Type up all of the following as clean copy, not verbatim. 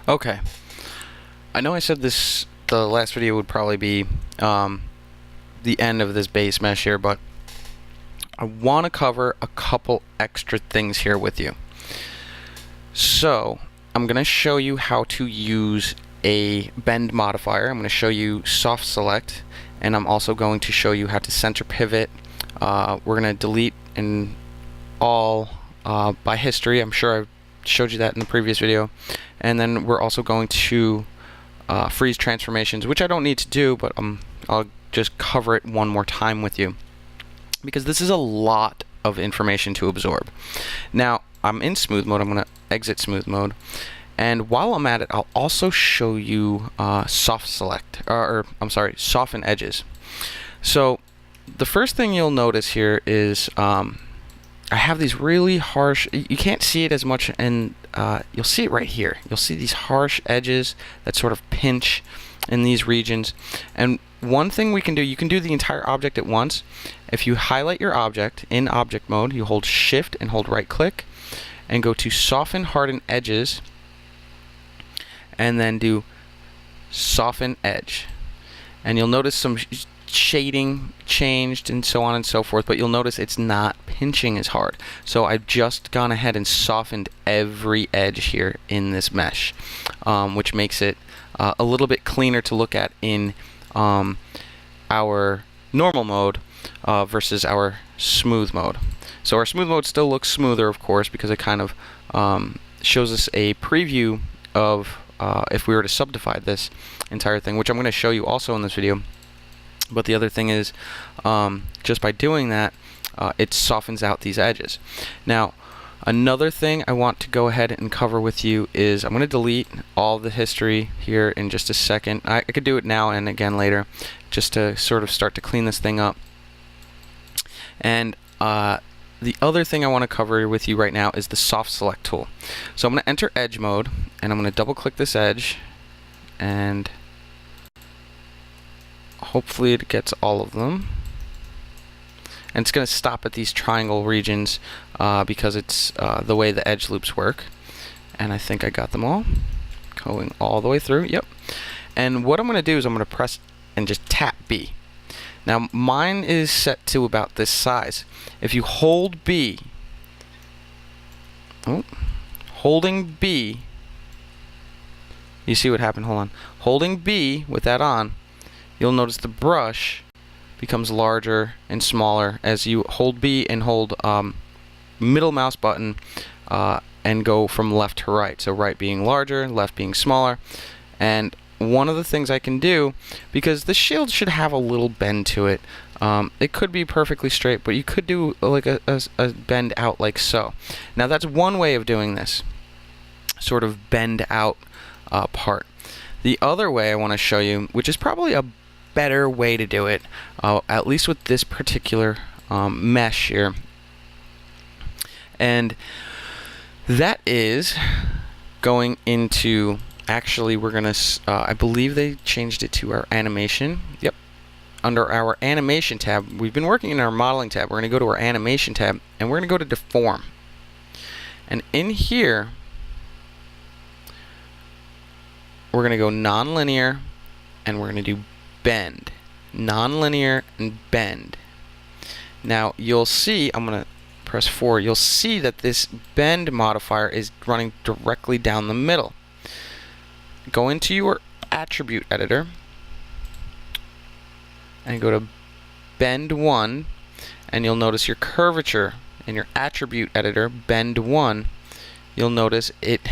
Okay, I know I said the last video would probably be the end of this base mesh here, but I want to cover a couple extra things here with you. So I'm going to show you how to use a bend modifier. I'm going to show you soft select, and I'm also going to show you how to center pivot. We're going to delete and all by history. I'm sure I showed you that in the previous video. And then we're also going to freeze transformations, which I don't need to do, but I'll just cover it one more time with you, because this is a lot of information to absorb. Now, I'm in smooth mode. I'm going to exit smooth mode. And while I'm at it, I'll also show you soft select, or I'm sorry, soften edges. So the first thing you'll notice here is I have these really harsh, you can't see it as much, and you'll see it right here. You'll see these harsh edges that sort of pinch in these regions. And one thing we can do, you can do the entire object at once. If you highlight your object in object mode, you hold shift and hold right click and go to soften harden edges, and then do soften edge. And you'll notice some shading changed and so on and so forth, but you'll notice it's not pinching as hard. So I've just gone ahead and softened every edge here in this mesh, which makes it a little bit cleaner to look at in our normal mode versus our smooth mode. So our smooth mode still looks smoother, of course, because it kind of shows us a preview of if we were to subdivide this entire thing, which I'm going to show you also in this video. But the other thing is, just by doing that, it softens out these edges. Now, another thing I want to go ahead and cover with you is I'm going to delete all the history here in just a second. I could do it now and again later, just to sort of start to clean this thing up. And the other thing I want to cover with you right now is the soft select tool. So I'm going to enter edge mode, and I'm going to double click this edge, and hopefully it gets all of them. And it's going to stop at these triangle regions because it's the way the edge loops work. And I think I got them all going all the way through. Yep. And what I'm going to do is I'm going to press and just tap B. Now mine is set to about this size. If you hold B, holding B, you see what happened? Hold on. Holding B with that on, you'll notice the brush becomes larger and smaller as you hold B and hold middle mouse button and go from left to right. So right being larger, left being smaller. And one of the things I can do, because the shield should have a little bend to it, it could be perfectly straight, but you could do like a bend out like so. Now that's one way of doing this, sort of bend out part. The other way I want to show you, which is probably a better way to do it, at least with this particular mesh here, and that is going into, actually we're gonna I believe they changed it to our animation. Yep, under our animation tab, we've been working in our modeling tab. We're gonna go to our animation tab, and we're gonna go to deform, and in here we're gonna go nonlinear, and we're gonna do bend, nonlinear and bend. Now you'll see, I'm going to press 4, you'll see that this bend modifier is running directly down the middle. Go into your attribute editor and go to bend 1, and you'll notice your curvature in your attribute editor, bend 1, you'll notice it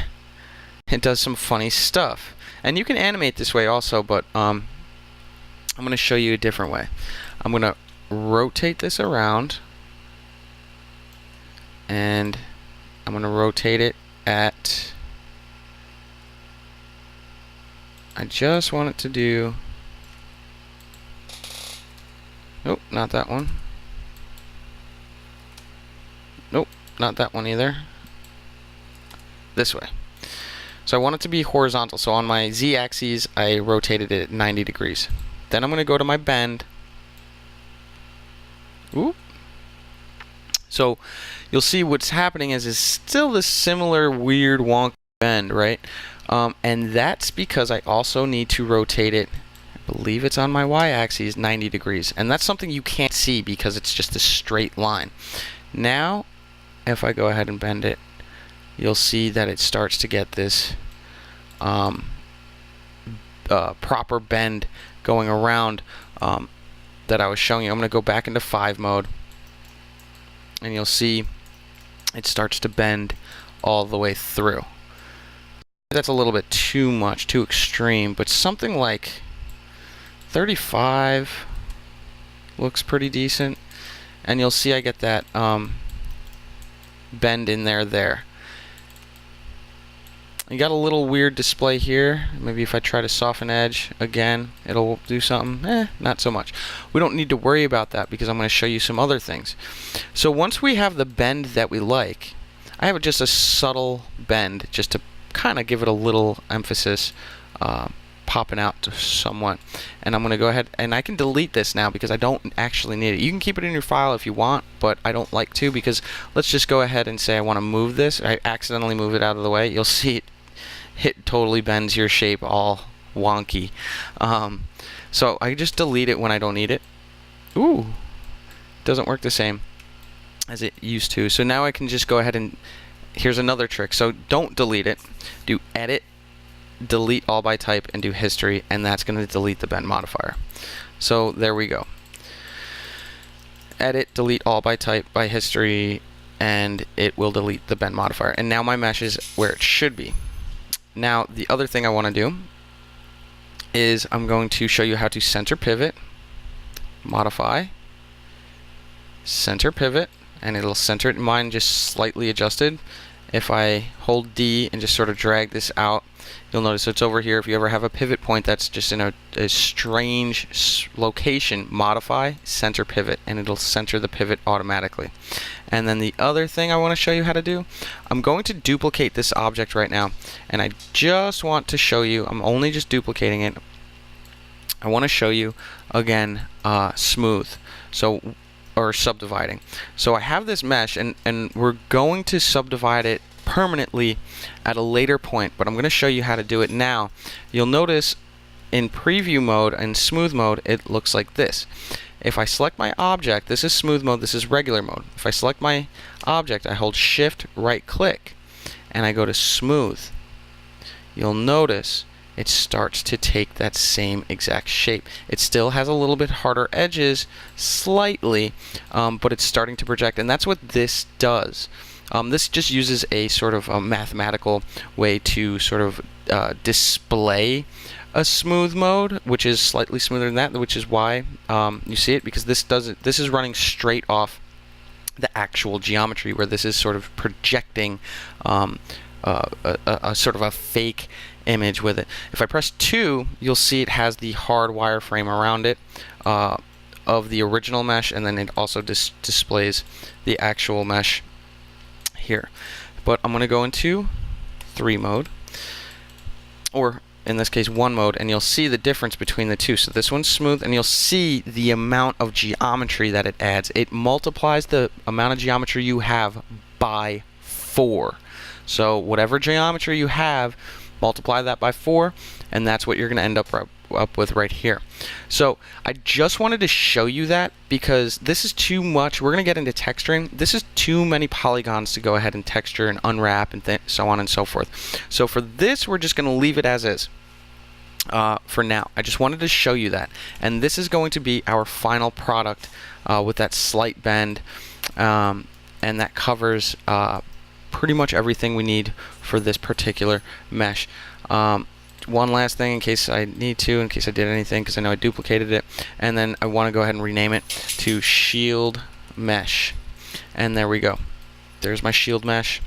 does some funny stuff. And you can animate this way also, but I'm going to show you a different way. I'm going to rotate this around, and I'm going to rotate it at, I just want it to do, nope, not that one. Nope, not that one either. This way. So I want it to be horizontal. So on my z-axis, I rotated it at 90 degrees. Then I'm going to go to my bend. Ooh. So you'll see what's happening is still this similar weird wonky bend, right? And that's because I also need to rotate it, I believe it's on my y-axis, 90 degrees. And that's something you can't see because it's just a straight line. Now, if I go ahead and bend it, you'll see that it starts to get this proper bend going around that I was showing you. I'm going to go back into 5 mode, and you'll see it starts to bend all the way through. That's a little bit too much, too extreme, but something like 35 looks pretty decent, and you'll see I get that bend in there. You got a little weird display here. Maybe if I try to soften edge again, it'll do something. Not so much. We don't need to worry about that because I'm going to show you some other things. So once we have the bend that we like, I have just a subtle bend just to kind of give it a little emphasis, popping out somewhat. And I'm going to go ahead and I can delete this now because I don't actually need it. You can keep it in your file if you want, but I don't like to because let's just go ahead and say I want to move this. I accidentally move it out of the way. You'll see it totally bends your shape all wonky. So I just delete it when I don't need it. Ooh, doesn't work the same as it used to. So now I can just go ahead and here's another trick. So don't delete it. Do edit, delete all by type, and do history, and that's going to delete the bend modifier. So there we go. Edit, delete all by type, by history, and it will delete the bend modifier. And now my mesh is where it should be. Now the other thing I want to do is I'm going to show you how to center pivot, modify, center pivot, and it'll center it. Mine just slightly adjusted. If I hold D and just sort of drag this out, you'll notice it's over here. If you ever have a pivot point that's just in a strange location, modify, center pivot, and it'll center the pivot automatically. And then the other thing I want to show you how to do, I'm going to duplicate this object right now, and I just want to show you, I'm only just duplicating it. I want to show you again smooth, or subdividing. So I have this mesh, and we're going to subdivide it permanently at a later point, but I'm going to show you how to do it now. You'll notice in preview mode and smooth mode it looks like this. If I select my object, this is smooth mode, this is regular mode. If I select my object, I hold shift right click and I go to smooth. You'll notice it starts to take that same exact shape. It still has a little bit harder edges, slightly, but it's starting to project, and that's what this does. This just uses a sort of a mathematical way to sort of display a smooth mode, which is slightly smoother than that, which is why you see it, because this is running straight off the actual geometry, where this is sort of projecting a sort of a fake image with it. If I press 2, you'll see it has the hard wireframe around it of the original mesh, and then it also displays the actual mesh here. But I'm going to go into 3 mode, or in this case 1 mode, and you'll see the difference between the two. So this one's smooth, and you'll see the amount of geometry that it adds. It multiplies the amount of geometry you have by 4. So whatever geometry you have, multiply that by 4, and that's what you're going to end up with right here. So I just wanted to show you that because this is too much. We're going to get into texturing. This is too many polygons to go ahead and texture and unwrap and so on and so forth. So for this, we're just going to leave it as is for now. I just wanted to show you that, and this is going to be our final product with that slight bend, and that covers pretty much everything we need for this particular mesh. One last thing in case I need to, in case I did anything, because I know I duplicated it, and then I want to go ahead and rename it to Shield Mesh, and there we go. There's my Shield Mesh,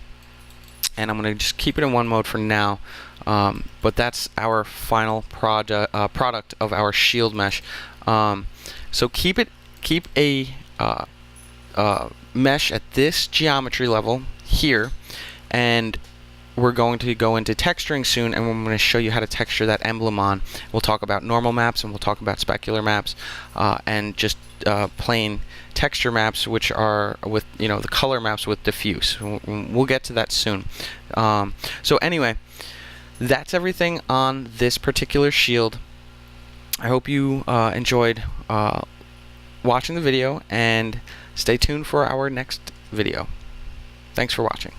and I'm going to just keep it in 1 mode for now, but that's our final product of our Shield Mesh. So keep a mesh at this geometry level here, and we're going to go into texturing soon, and we're going to show you how to texture that emblem on. We'll talk about normal maps, and we'll talk about specular maps, and just plain texture maps, which are with, the color maps with diffuse. We'll get to that soon. So anyway, that's everything on this particular shield. I hope you enjoyed watching the video, and stay tuned for our next video. Thanks for watching.